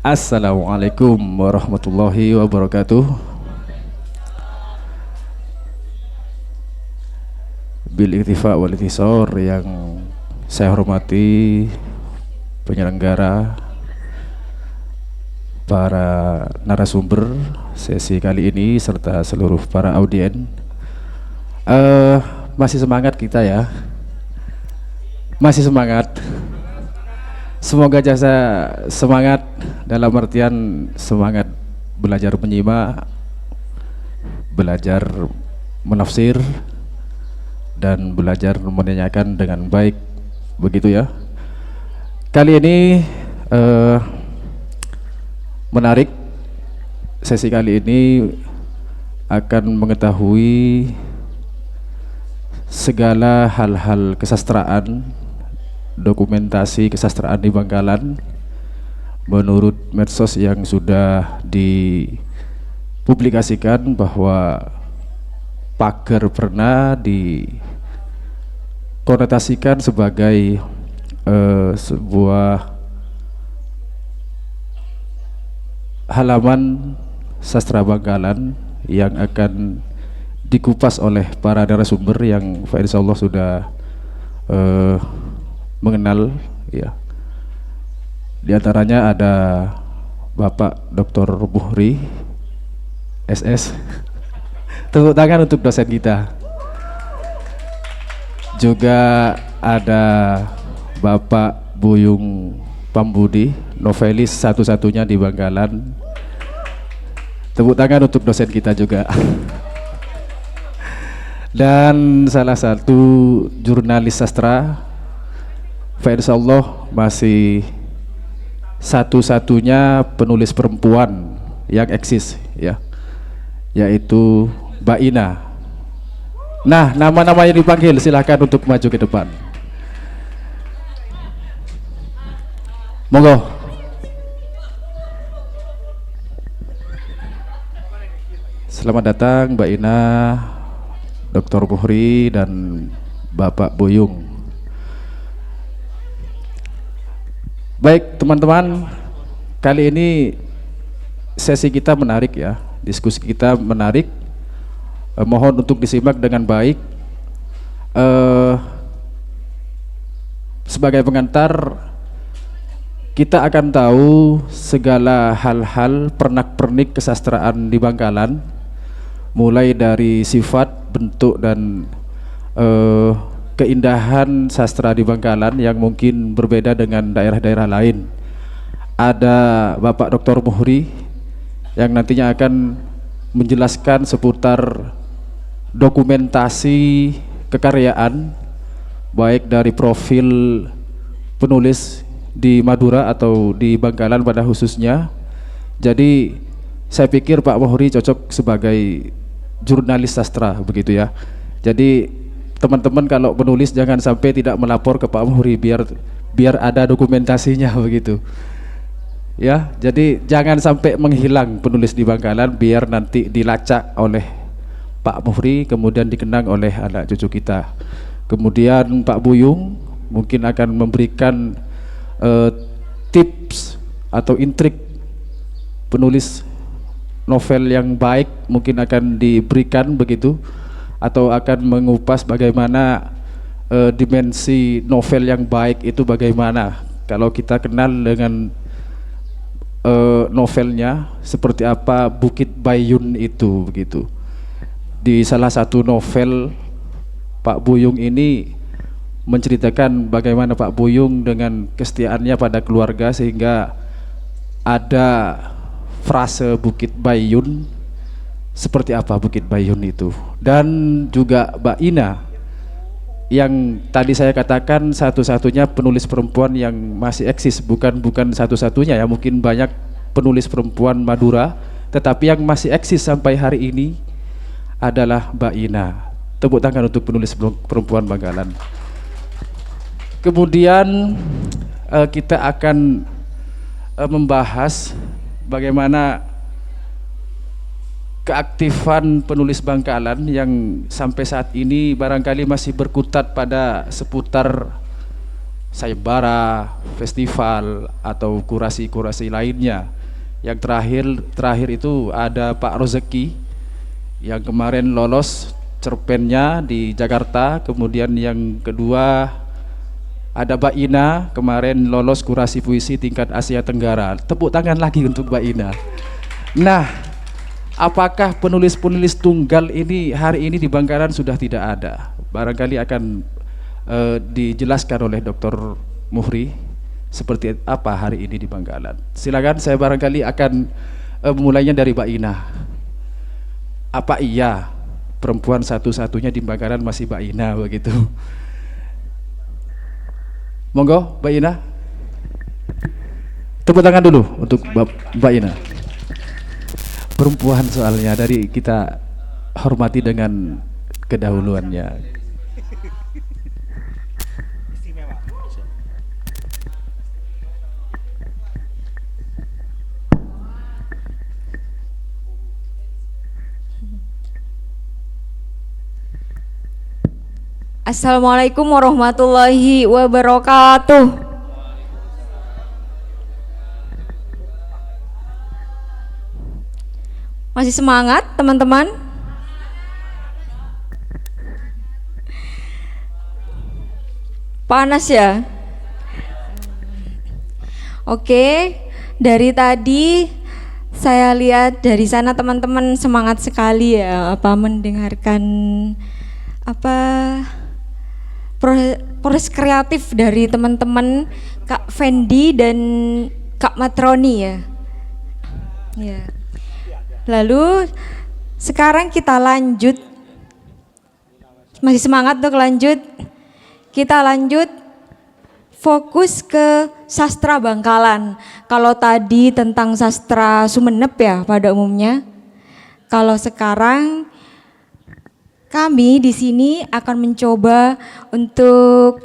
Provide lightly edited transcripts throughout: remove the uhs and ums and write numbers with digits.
Assalamualaikum warahmatullahi wabarakatuh. Bil iktifa wal ikhtisar yang saya hormati penyelenggara, para narasumber sesi kali ini serta seluruh para audien. Masih semangat kita ya? Masih semangat. Semoga jasa semangat dalam artian semangat belajar menyimak, belajar menafsir, dan belajar menanyakan dengan baik, begitu ya. Kali ini menarik, sesi kali ini akan mengetahui segala hal-hal kesastraan, dokumentasi kesastraan di Bangkalan menurut medsos yang sudah dipublikasikan bahwa pagar pernah dikonotasikan sebagai sebuah halaman sastra Bangkalan yang akan dikupas oleh para narasumber yang insyaallah sudah mengenal ya. Di antaranya ada Bapak Dr. Buhri SS. Tepuk tangan untuk dosen kita. Juga ada Bapak Buyung Pambudi, novelis satu-satunya di Bangkalan. Tepuk tangan untuk dosen kita juga. Dan salah satu jurnalis sastra, insyaallah masih satu-satunya penulis perempuan yang eksis ya, yaitu Mbak Ina. Nah, nama-namanya dipanggil, silahkan untuk maju ke depan. Monggo. Selamat datang Mbak Ina, Dr. Buhri, dan Bapak Buyung. Baik teman-teman, kali ini sesi kita menarik ya, diskusi kita menarik. Mohon untuk disimak dengan baik. Sebagai pengantar, kita akan tahu segala hal-hal pernak-pernik kesastraan di Bangkalan, mulai dari sifat, bentuk, dan keindahan sastra di Bangkalan yang mungkin berbeda dengan daerah-daerah lain. Ada Bapak Dr. Buhri yang nantinya akan menjelaskan seputar dokumentasi kekaryaan baik dari profil penulis di Madura atau di Bangkalan pada khususnya. Jadi saya pikir Pak Buhri cocok sebagai jurnalis sastra, begitu ya. Jadi teman-teman kalau menulis jangan sampai tidak melapor ke Pak Buhri, biar ada dokumentasinya begitu. Ya, jadi jangan sampai menghilang penulis di Bangkalan, biar nanti dilacak oleh Pak Buhri kemudian dikenang oleh anak cucu kita. Kemudian Pak Buyung mungkin akan memberikan tips atau intrik penulis novel yang baik, mungkin akan diberikan begitu, atau akan mengupas bagaimana dimensi novel yang baik itu bagaimana. Kalau kita kenal dengan novelnya seperti apa Bukit Bayun itu begitu. Di salah satu novel Pak Buyung ini menceritakan bagaimana Pak Buyung dengan kesetiaannya pada keluarga sehingga ada frase Bukit Bayun. Seperti apa Bukit Bayun itu. Dan juga Mbak Ina yang tadi saya katakan satu-satunya penulis perempuan yang masih eksis, bukan satu-satunya ya, mungkin banyak penulis perempuan Madura, tetapi yang masih eksis sampai hari ini adalah Mbak Ina. Tepuk tangan untuk penulis perempuan Bangkalan. Kemudian kita akan membahas bagaimana keaktifan penulis Bangkalan yang sampai saat ini barangkali masih berkutat pada seputar sayembara, festival atau kurasi-kurasi lainnya. Yang terakhir itu ada Pak Rozeki yang kemarin lolos cerpennya di Jakarta. Kemudian yang kedua ada Mbak Ina kemarin lolos kurasi puisi tingkat Asia Tenggara. Tepuk tangan lagi untuk Mbak Ina. Nah, apakah penulis-penulis tunggal ini hari ini di Bangkalan sudah tidak ada? Barangkali akan dijelaskan oleh Dr. Muhri seperti apa hari ini di Bangkalan. Silakan, saya barangkali akan memulainya dari Mbak Ina. Apa iya perempuan satu-satunya di Bangkalan masih Mbak Ina begitu? Monggo Mbak Ina. Tepuk tangan dulu untuk Mbak Ina. Perempuan soalnya, dari kita hormati dengan kedahuluannya. Assalamualaikum warahmatullahi wabarakatuh. Masih semangat teman-teman? Panas ya? Oke, dari tadi saya lihat dari sana teman-teman semangat sekali ya, mendengarkan proses kreatif dari teman-teman Kak Fendi dan Kak Matroni ya. Ya. Lalu sekarang kita lanjut. Masih semangat untuk lanjut? Kita lanjut fokus ke sastra Bangkalan. Kalau tadi tentang sastra Sumenep ya pada umumnya. Kalau sekarang kami di sini akan mencoba untuk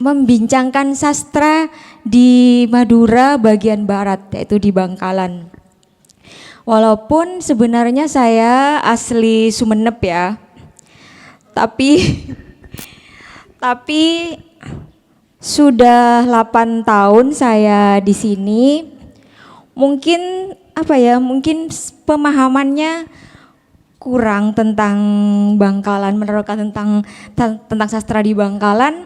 membincangkan sastra di Madura bagian barat, yaitu di Bangkalan. Walaupun sebenarnya saya asli Sumenep ya, tapi sudah 8 tahun saya di sini. Mungkin mungkin pemahamannya kurang tentang Bangkalan, menerangkan tentang sastra di Bangkalan,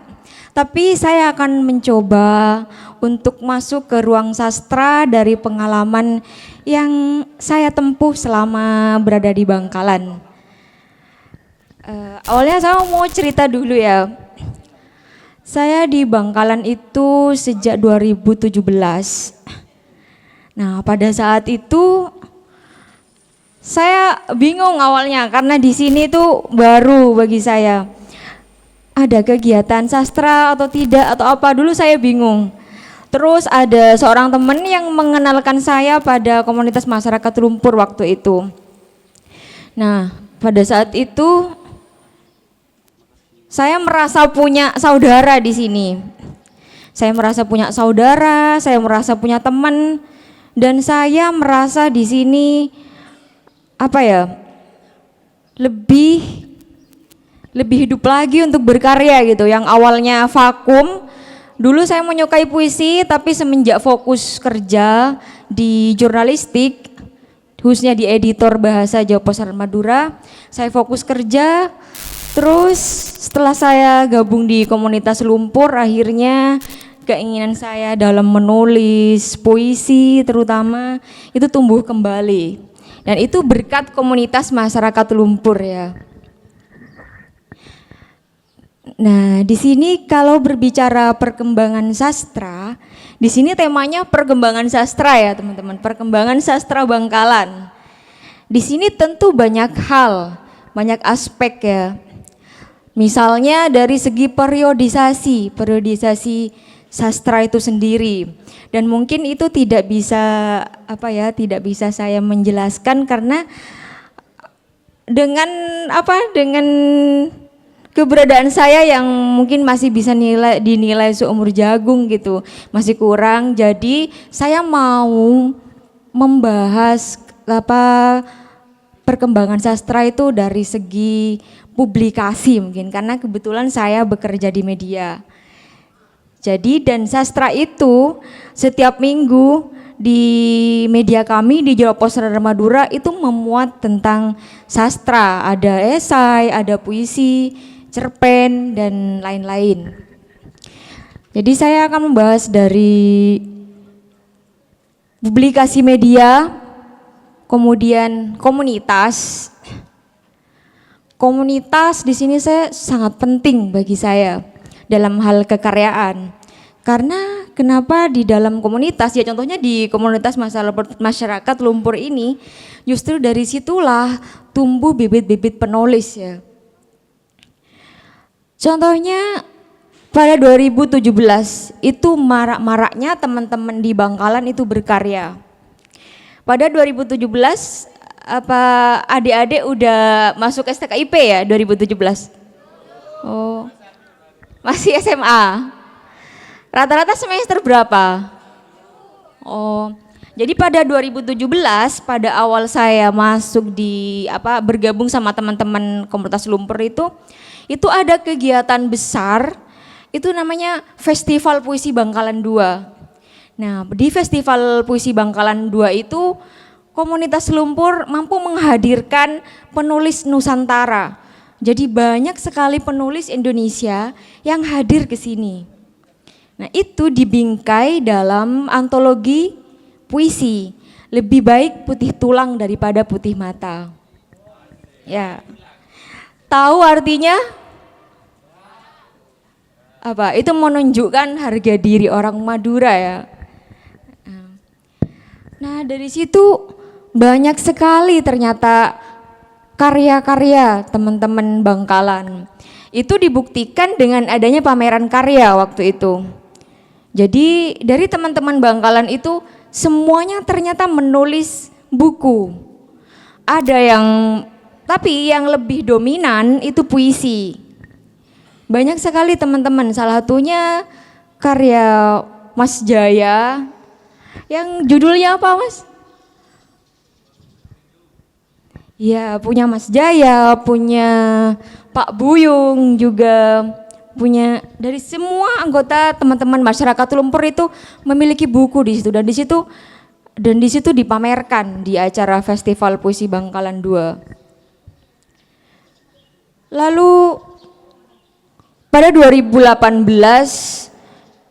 tapi saya akan mencoba untuk masuk ke ruang sastra dari pengalaman yang saya tempuh selama berada di Bangkalan. Awalnya saya mau cerita dulu ya. Saya di Bangkalan itu sejak 2017. Nah, pada saat itu saya bingung awalnya karena di sini tuh baru bagi saya. Ada kegiatan sastra atau tidak atau apa, dulu saya bingung. Terus ada seorang teman yang mengenalkan saya pada komunitas masyarakat lumpur waktu itu. Nah, pada saat itu saya merasa punya saudara di sini. Saya merasa punya saudara, saya merasa punya teman, dan saya merasa di sini lebih hidup lagi untuk berkarya gitu. Yang awalnya vakum, dulu saya menyukai puisi, tapi semenjak fokus kerja di jurnalistik, khususnya di editor bahasa Jawa Posar Madura, saya fokus kerja. Terus setelah saya gabung di komunitas lumpur, akhirnya keinginan saya dalam menulis puisi terutama itu tumbuh kembali. Dan itu berkat komunitas masyarakat lumpur ya. Nah, di sini kalau berbicara perkembangan sastra, di sini temanya perkembangan sastra ya teman-teman, perkembangan sastra Bangkalan. Di sini tentu banyak hal, banyak aspek ya. Misalnya dari segi periodisasi sastra itu sendiri. Dan mungkin itu tidak bisa saya menjelaskan karena dengan keberadaan saya yang mungkin masih bisa dinilai seumur jagung gitu, masih kurang. Jadi saya mau membahas perkembangan sastra itu dari segi publikasi mungkin, karena kebetulan saya bekerja di media. Jadi dan sastra itu setiap minggu di media kami di Jawa Pos Radar Madura itu memuat tentang sastra, ada esai, ada puisi, cerpen dan lain-lain. Jadi saya akan membahas dari publikasi media, kemudian komunitas. Komunitas di sini saya sangat penting bagi saya dalam hal kekaryaan. Karena kenapa di dalam komunitas, ya contohnya di komunitas masyarakat Lumpur ini, justru dari situlah tumbuh bibit-bibit penulis ya. Contohnya pada 2017 itu marak-maraknya teman-teman di Bangkalan itu berkarya. Pada 2017 apa adik-adik udah masuk STKIP ya 2017? Oh, masih SMA. Rata-rata semester berapa? Oh, jadi pada 2017 pada awal saya masuk di bergabung sama teman-teman komunitas Lumpur itu ada kegiatan besar, itu namanya Festival Puisi Bangkalan 2. Nah, di Festival Puisi Bangkalan 2 itu komunitas Lumpur mampu menghadirkan penulis Nusantara. Jadi banyak sekali penulis Indonesia yang hadir ke sini. Nah, itu dibingkai dalam antologi puisi. Lebih baik putih tulang daripada putih mata. Ya. Tahu artinya? Apa? Itu menunjukkan harga diri orang Madura ya. Nah, dari situ banyak sekali ternyata karya-karya teman-teman Bangkalan. Itu dibuktikan dengan adanya pameran karya waktu itu. Jadi dari teman-teman Bangkalan itu semuanya ternyata menulis buku. Ada yang, tapi yang lebih dominan itu puisi. Banyak sekali teman-teman, salah satunya karya Mas Jaya, yang judulnya apa Mas? Ya punya Mas Jaya, punya Pak Buyung juga. Punya dari semua anggota teman-teman masyarakat Lumpur itu memiliki buku di situ dan di situ dipamerkan di acara Festival Puisi Bangkalan 2. Lalu pada 2018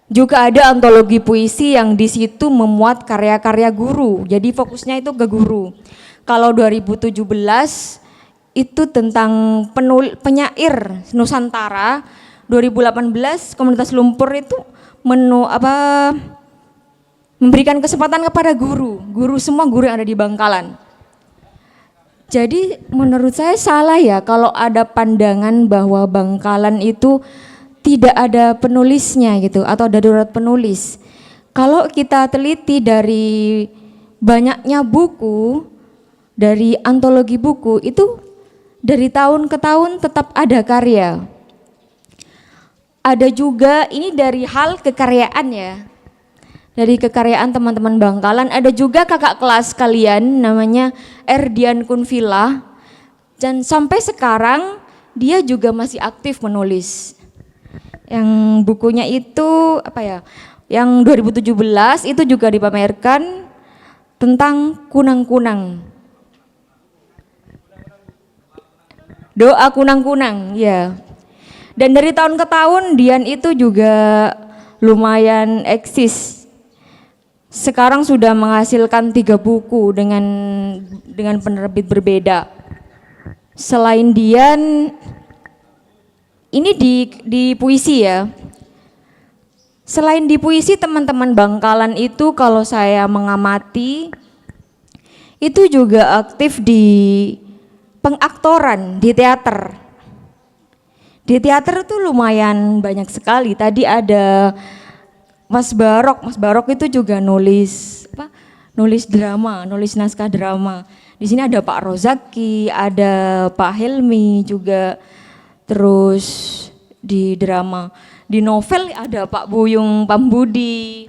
juga ada antologi puisi yang di situ memuat karya-karya guru. Jadi fokusnya itu ke guru. Kalau 2017 itu tentang penyair Nusantara. 2018 komunitas Lumpur itu memberikan kesempatan kepada guru semua guru yang ada di Bangkalan. Jadi menurut saya salah ya kalau ada pandangan bahwa Bangkalan itu tidak ada penulisnya gitu atau ada darurat penulis. Kalau kita teliti dari banyaknya buku, dari antologi buku itu dari tahun ke tahun tetap ada karya. Ada juga ini dari hal kekaryaan ya. Dari kekaryaan teman-teman Bangkalan ada juga kakak kelas kalian namanya Erdian Kunvila dan sampai sekarang dia juga masih aktif menulis. Yang bukunya itu Yang 2017 itu juga dipamerkan tentang kunang-kunang. Doa kunang-kunang, ya. Dan dari tahun ke tahun Dian itu juga lumayan eksis. Sekarang sudah menghasilkan 3 buku dengan penerbit berbeda. Selain Dian, ini di puisi ya. Selain di puisi teman-teman Bangkalan itu kalau saya mengamati itu juga aktif di pengaktoran di teater. Di teater tuh lumayan banyak sekali. Tadi ada Mas Barok itu juga nulis drama, nulis naskah drama. Di sini ada Pak Rozaki, ada Pak Helmi juga. Terus di drama, di novel ada Pak Buyung Pambudi.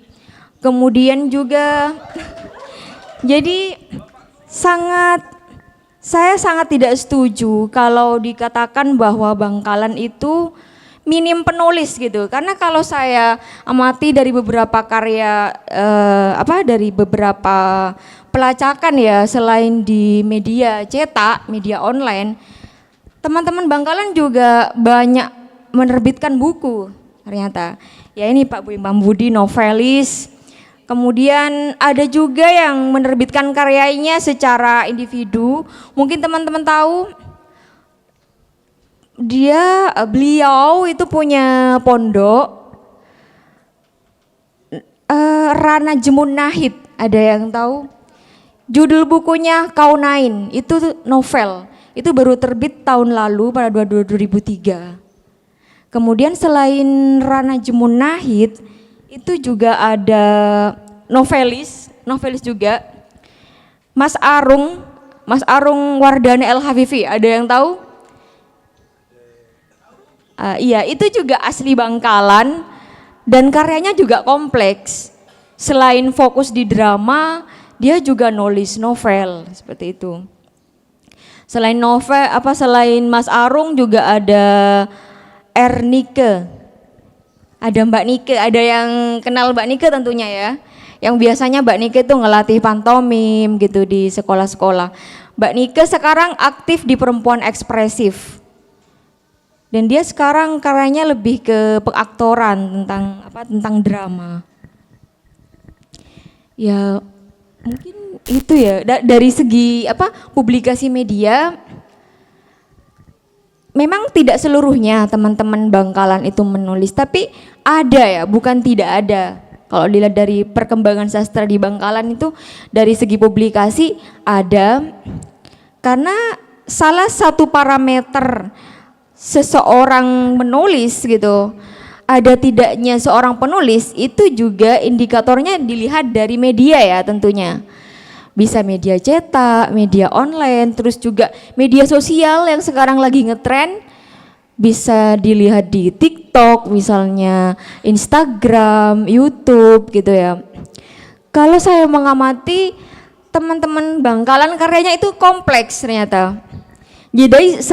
Kemudian juga jadi saya sangat tidak setuju kalau dikatakan bahwa Bangkalan itu minim penulis gitu. Karena kalau saya amati dari beberapa karya dari beberapa pelacakan ya, selain di media cetak, media online, teman-teman Bangkalan juga banyak menerbitkan buku ternyata. Ya ini Pak Budi novelis. Kemudian ada juga yang menerbitkan karyanya secara individu. Mungkin teman-teman tahu beliau itu punya pondok Rana Jemun Nahid, ada yang tahu? Judul bukunya Kaunain, itu novel. Itu baru terbit tahun lalu pada 2003. Kemudian selain Rana Jemun Nahid, itu juga ada novelis juga, Mas Arung Wardana El Hafifi, ada yang tahu? Iya, itu juga asli Bangkalan dan karyanya juga kompleks. Selain fokus di drama, dia juga nulis novel seperti itu. Selain Mas Arung juga ada Nike. Ada Mbak Nike, ada yang kenal Mbak Nike tentunya ya. Yang biasanya Mbak Nike tuh ngelatih pantomim gitu di sekolah-sekolah. Mbak Nike sekarang aktif di Perempuan Ekspresif. Dan dia sekarang karyanya lebih ke pengaktoran tentang drama. Ya mungkin itu ya dari segi publikasi media. Memang tidak seluruhnya teman-teman Bangkalan itu menulis, tapi ada ya, bukan tidak ada. Kalau dilihat dari perkembangan sastra di Bangkalan itu dari segi publikasi ada, karena salah satu parameter seseorang menulis gitu, ada tidaknya seorang penulis itu juga indikatornya dilihat dari media ya tentunya. Bisa media cetak, media online, terus juga media sosial yang sekarang lagi ngetren, bisa dilihat di TikTok misalnya, Instagram, YouTube gitu ya. Kalau saya mengamati teman-teman Bangkalan karyanya itu kompleks ternyata. Jadi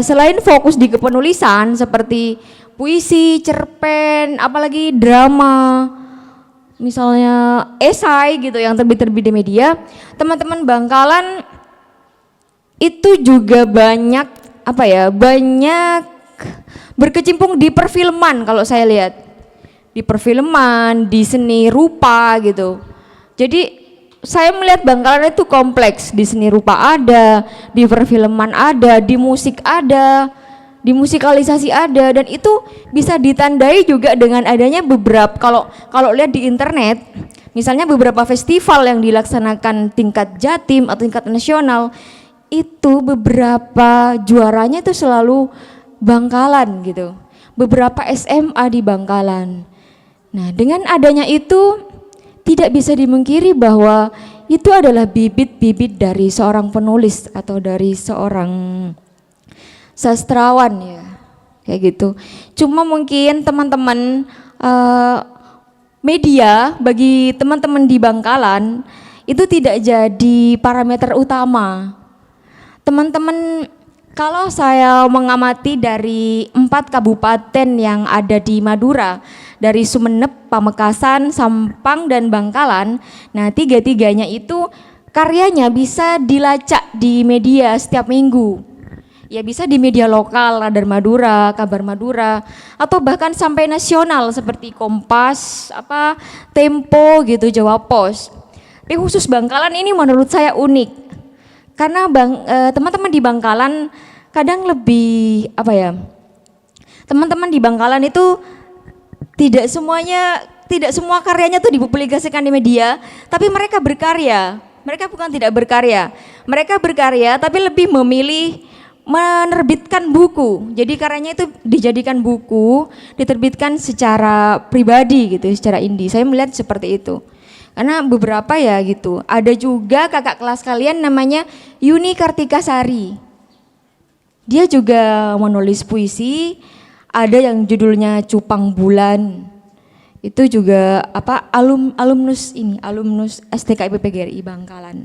selain fokus di kepenulisan seperti puisi, cerpen, apalagi drama, misalnya esai gitu yang terbit di media, teman-teman Bangkalan itu juga banyak berkecimpung di perfilman. Kalau saya lihat di perfilman, di seni rupa gitu. Jadi saya melihat Bangkalan itu kompleks, di seni rupa ada, di perfilman ada, di musik ada, di musikalisasi ada, dan itu bisa ditandai juga dengan adanya beberapa, kalau lihat di internet misalnya beberapa festival yang dilaksanakan tingkat Jatim atau tingkat nasional, itu beberapa juaranya itu selalu Bangkalan gitu, beberapa SMA di Bangkalan. Nah, dengan adanya itu tidak bisa dimungkiri bahwa itu adalah bibit-bibit dari seorang penulis atau dari seorang sastrawan ya, kayak gitu. Cuma mungkin teman-teman media bagi teman-teman di Bangkalan itu tidak jadi parameter utama. Teman-teman, kalau saya mengamati dari 4 kabupaten yang ada di Madura, dari Sumeneb, Pamekasan, Sampang, dan Bangkalan, nah 3-tiganya itu karyanya bisa dilacak di media setiap minggu. Ya bisa di media lokal, Radar Madura, Kabar Madura, atau bahkan sampai nasional seperti Kompas, Tempo gitu, Jawa Pos. Tapi khusus Bangkalan ini menurut saya unik, karena teman-teman di Bangkalan kadang lebih teman-teman di Bangkalan itu tidak semua karyanya tuh dipublikasikan di media, tapi mereka berkarya. Mereka bukan tidak berkarya, mereka berkarya tapi lebih memilih menerbitkan buku. Jadi karyanya itu dijadikan buku, diterbitkan secara pribadi gitu, secara indie. Saya melihat seperti itu. Karena beberapa ya gitu. Ada juga kakak kelas kalian namanya Yuni Kartikasari. Dia juga menulis puisi, ada yang judulnya Cupang Bulan. Itu juga alumnus STKIP PGRI Bangkalan.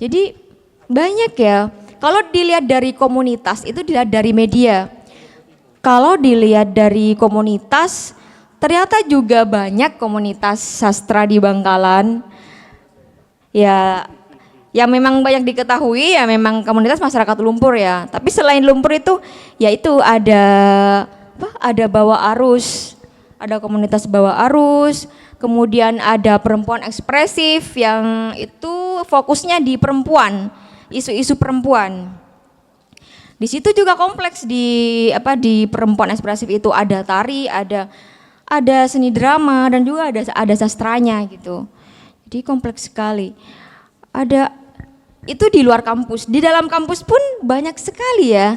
Jadi banyak ya Kalau dilihat dari komunitas itu dilihat dari media. Kalau dilihat dari komunitas, ternyata juga banyak komunitas sastra di Bangkalan. Ya, yang memang banyak diketahui ya memang komunitas masyarakat lumpur ya. Tapi selain lumpur itu, yaitu ada apa? Ada bawah arus, ada komunitas bawah arus, kemudian ada perempuan ekspresif yang itu fokusnya di perempuan, isu-isu perempuan. Di situ juga kompleks di perempuan ekspresif itu ada tari, ada seni drama dan juga ada sastranya gitu. Jadi kompleks sekali. Itu di luar kampus. Di dalam kampus pun banyak sekali ya.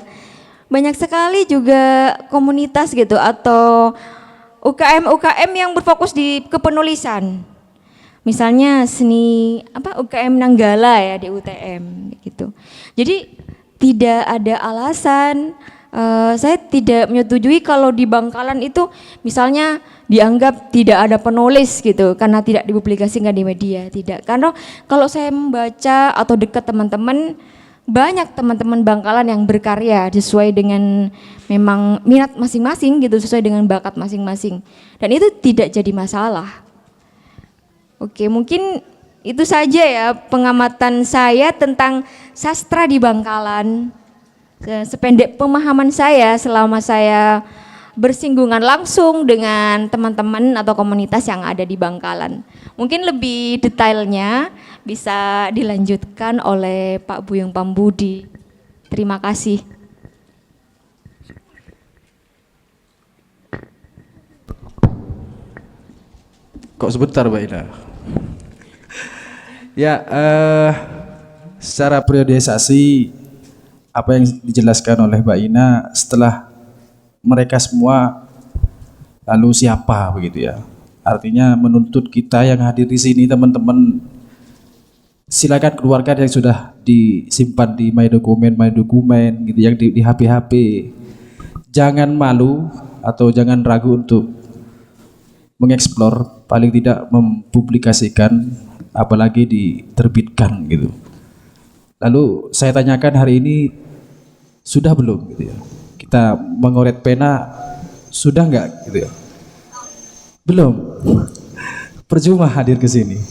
Banyak sekali juga komunitas gitu atau UKM yang berfokus di kepenulisan. Misalnya UKM Nanggala ya di UTM gitu. Jadi tidak ada alasan saya tidak menyetujui kalau di Bangkalan itu misalnya dianggap tidak ada penulis gitu karena tidak dipublikasikan di media, tidak. Karena kalau saya membaca atau dekat teman-teman, banyak teman-teman Bangkalan yang berkarya sesuai dengan memang minat masing-masing gitu, sesuai dengan bakat masing-masing. Dan itu tidak jadi masalah. Oke, mungkin itu saja ya pengamatan saya tentang sastra di Bangkalan. Sependek pemahaman saya selama saya bersinggungan langsung dengan teman-teman atau komunitas yang ada di Bangkalan. Mungkin lebih detailnya bisa dilanjutkan oleh Pak Buyung Pambudi. Terima kasih. Kok sebentar Mbak Ina? Ya, secara periodisasi apa yang dijelaskan oleh Mbak Ina setelah mereka semua lalu siapa begitu ya. Artinya menuntut kita yang hadir di sini teman-teman, silakan keluarkan yang sudah disimpan di my dokumen gitu, yang di HP. Jangan malu atau jangan ragu untuk mengeksplor, paling tidak mempublikasikan, apalagi diterbitkan gitu. Lalu saya tanyakan hari ini sudah belum gitu ya. Kita mengoret pena sudah enggak gitu ya? Belum. Percuma hadir ke sini.